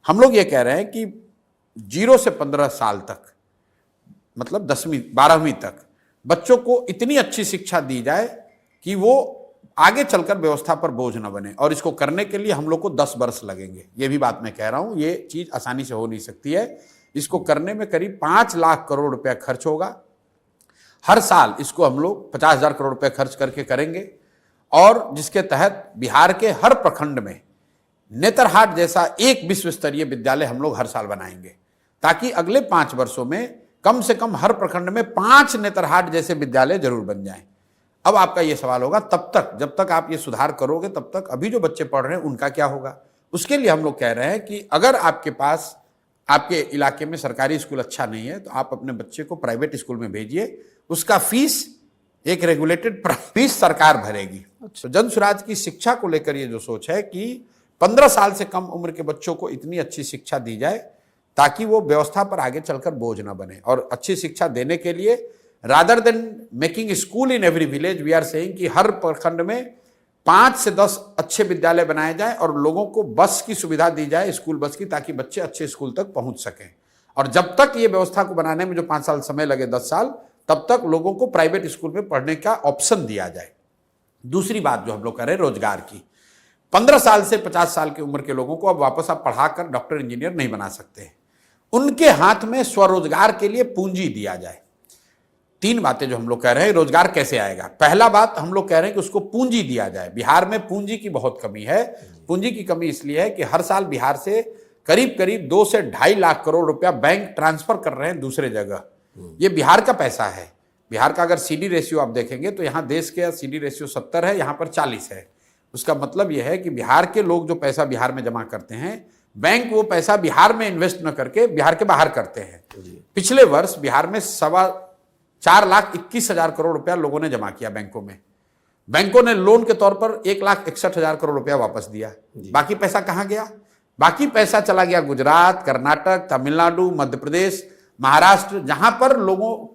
हम लोग ये कह रहे हैं कि 0 से 15 साल तक, मतलब 10वीं 12वीं तक बच्चों को इतनी अच्छी शिक्षा दी जाए कि वो आगे चलकर व्यवस्था पर बोझ न बने। और इसको करने के लिए हम लोग को 10 वर्ष लगेंगे। ये भी बात मैं कह रहा हूं, ये चीज आसानी से हो नहीं सकती है। इसको करने में करीब 5 लाख करोड़ रुपया खर्च होगा। हर साल इसको हम लोग 50,000 करोड़ रुपए खर्च करके करेंगे, और जिसके तहत बिहार के हर प्रखंड में नेतरहाट जैसा एक विश्व स्तरीय विद्यालय हम लोग हर साल बनाएंगे, ताकि अगले 5 वर्षों में कम से कम हर प्रखंड में 5 नेतरहाट जैसे विद्यालय जरूर बन जाएं। अब आपका यह सवाल होगा, तब तक जब तक आप ये सुधार करोगे तब तक अभी जो बच्चे पढ़ रहे हैं उनका क्या होगा? उसके लिए हम लोग कह रहे हैं कि अगर आपके पास आपके इलाके में सरकारी स्कूल अच्छा नहीं है तो आप अपने बच्चे को प्राइवेट स्कूल में भेजिए। उसका फीस एक रेगुलेटेड फीस सरकार भरेगी। तो जन स्वराज की शिक्षा को लेकर ये जो सोच है कि 15 साल से कम उम्र के बच्चों को इतनी अच्छी शिक्षा दी जाए ताकि वो व्यवस्था पर आगे चलकर बोझ ना बने। और अच्छी शिक्षा देने के लिए rather than making school in every village, we are saying कि हर प्रखंड में 5 से 10 अच्छे विद्यालय बनाए जाएं और लोगों को बस की सुविधा दी जाए, स्कूल बस की, ताकि बच्चे अच्छे स्कूल तक पहुंच सकें। और जब तक ये व्यवस्था को बनाने में जो 5 साल समय लगे, 10 साल, तब तक लोगों को प्राइवेट स्कूल में पढ़ने का ऑप्शन दिया जाए। दूसरी बात जो हम लोग कर रहे हैं रोजगार की, 15 साल से 50 साल की उम्र के लोगों को अब वापस आप पढ़ाकर डॉक्टर इंजीनियर नहीं बना सकते हैं। उनके हाथ में स्वरोजगार के लिए पूंजी दिया जाए। 3 बातें जो हम लोग कह रहे हैं, रोजगार कैसे आएगा। पहला बात हम लोग कह रहे हैं कि उसको पूंजी दिया जाए। बिहार में पूंजी की बहुत कमी है। पूंजी की कमी इसलिए है कि हर साल बिहार से करीब करीब 2 से 2.5 लाख करोड़ रुपया बैंक ट्रांसफर कर रहे हैं दूसरे जगह। ये बिहार का पैसा है। बिहार का अगर सीडी रेशियो आप देखेंगे तो यहाँ देश के सीडी रेशियो 70 है, यहाँ पर 40 है। उसका मतलब यह है कि बिहार के लोग जो पैसा बिहार में जमा करते हैं, बैंक वो पैसा बिहार में इन्वेस्ट न करके बिहार के बाहर करते हैं। पिछले वर्ष बिहार में 4,21,000 करोड़ रुपया लोगों ने जमा किया बैंकों में। बैंकों ने लोन के तौर पर 1,61,000 करोड़ रुपया वापस दिया। बाकी पैसा कहां गया? बाकी पैसा चला गया गुजरात, कर्नाटक, तमिलनाडु, मध्य प्रदेश, महाराष्ट्र, जहां पर लोगों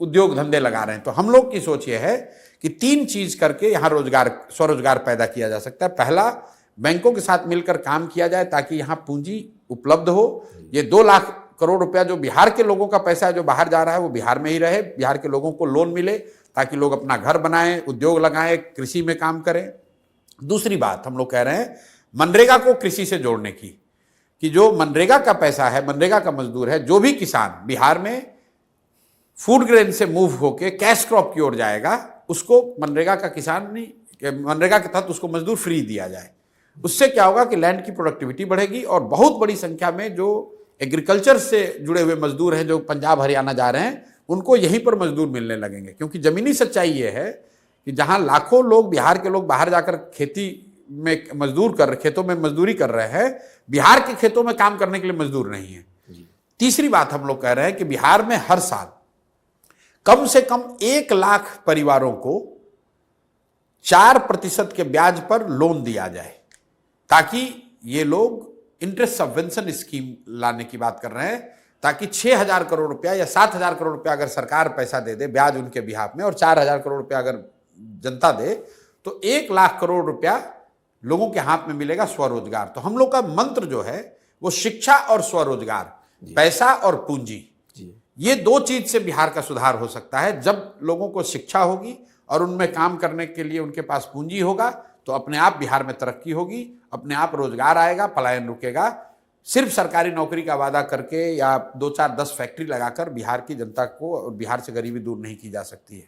उद्योग धंधे लगा रहे हैं। तो हम लोग की सोच ये है कि 3 चीज करके यहां रोजगार, स्वरोजगार पैदा किया जा सकता है। पहला, बैंकों के साथ मिलकर काम किया जाए ताकि यहां पूंजी उपलब्ध हो। ये 2 लाख करोड़ रुपया जो बिहार के लोगों का पैसा है जो बाहर जा रहा है वो बिहार में ही रहे। बिहार के लोगों को लोन मिले ताकि लोग अपना घर बनाएं, उद्योग लगाएं, कृषि में काम करें। दूसरी बात हम लोग कह रहे हैं मनरेगा को कृषि से जोड़ने की, कि जो मनरेगा का पैसा है, मनरेगा का मजदूर है, जो भी किसान बिहार में फूड ग्रेन से मूव होके कैश क्रॉप की ओर जाएगा, उसको मनरेगा का किसान नहीं, मनरेगा के तहत उसको मजदूर फ्री दिया जाए। उससे क्या होगा कि लैंड की प्रोडक्टिविटी बढ़ेगी और बहुत बड़ी संख्या में जो एग्रीकल्चर से जुड़े हुए मजदूर हैं जो पंजाब हरियाणा जा रहे हैं, उनको यहीं पर मजदूर मिलने लगेंगे। क्योंकि जमीनी सच्चाई ये है कि जहां लाखों लोग, बिहार के लोग बाहर जाकर खेती में खेतों में मजदूरी कर रहे हैं, बिहार के खेतों में काम करने के लिए मजदूर नहीं है। तीसरी बात हम लोग कह रहे हैं कि बिहार में हर साल कम से कम 1 लाख परिवारों को 4% के ब्याज पर लोन दिया जाए, ताकि ये लोग इंटरेस्ट सबवेंशन स्कीम लाने की बात कर रहे हैं, ताकि 6,000 करोड़ रुपया या 7,000 करोड़ रुपया अगर सरकार पैसा दे दे ब्याज उनके बिहाफ में, और 4,000 करोड़ रुपया अगर जनता दे, तो 1 लाख करोड़ रुपया लोगों के हाथ में मिलेगा स्वरोजगार। तो हम लोग का मंत्र जो है वो शिक्षा और स्वरोजगार, पैसा और पूंजी, ये 2 चीज से बिहार का सुधार हो सकता है। जब लोगों को शिक्षा होगी और उनमें काम करने के लिए उनके पास पूंजी होगा तो अपने आप बिहार में तरक्की होगी, अपने आप रोजगार आएगा, पलायन रुकेगा। सिर्फ सरकारी नौकरी का वादा करके या 2, 4, 10 फैक्ट्री लगाकर बिहार की जनता को और बिहार से गरीबी दूर नहीं की जा सकती है।